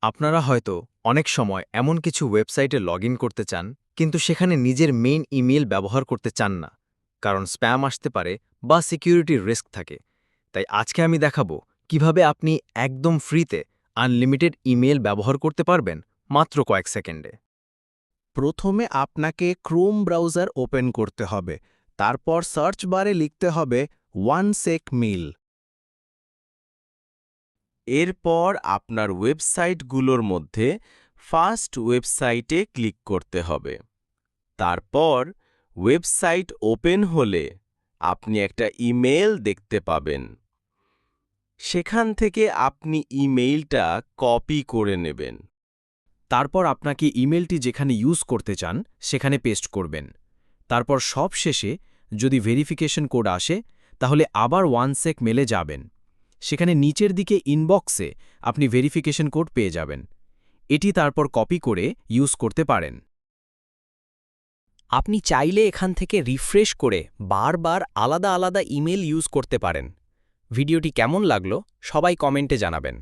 আপনারা হয়তো অনেক সময় এমন কিছু ওয়েবসাইটে লগইন করতে চান, কিন্তু সেখানে নিজের মেইন ইমেইল ব্যবহার করতে চান না, কারণ স্প্যাম আসতে পারে বা সিকিউরিটির রিস্ক থাকে। তাই আজকে আমি দেখাবো কিভাবে আপনি একদম ফ্রিতে আনলিমিটেড ইমেইল ব্যবহার করতে পারবেন মাত্র কয়েক সেকেন্ডে। প্রথমে আপনাকে ক্রোম ব্রাউজার ওপেন করতে হবে। তারপর সার্চ বারে লিখতে হবে ওয়ানসেক মিল। এরপর আপনার ওয়েবসাইটগুলোর মধ্যে ফার্স্ট ওয়েবসাইটে ক্লিক করতে হবে। তারপর ওয়েবসাইট ওপেন হলে আপনি একটা ইমেল দেখতে পাবেন। সেখান থেকে আপনি ইমেইলটা কপি করে নেবেন। তারপর আপনাকে ইমেলটি যেখানে ইউজ করতে চান সেখানে পেস্ট করবেন। তারপর সব শেষে যদি ভেরিফিকেশন কোড আসে তাহলে আবার ওয়ানসেক মেলে যাবেন। সেখানে নিচের দিকে ইনবক্সে আপনি ভেরিফিকেশন কোড পেয়ে যাবেন। এটি তারপর কপি করে ইউজ করতে পারেন। আপনি চাইলে এখান থেকে রিফ্রেশ করে বারবার আলাদা আলাদা ইমেল ইউজ করতে পারেন। ভিডিওটি কেমন লাগলো সবাই কমেন্টে জানাবেন।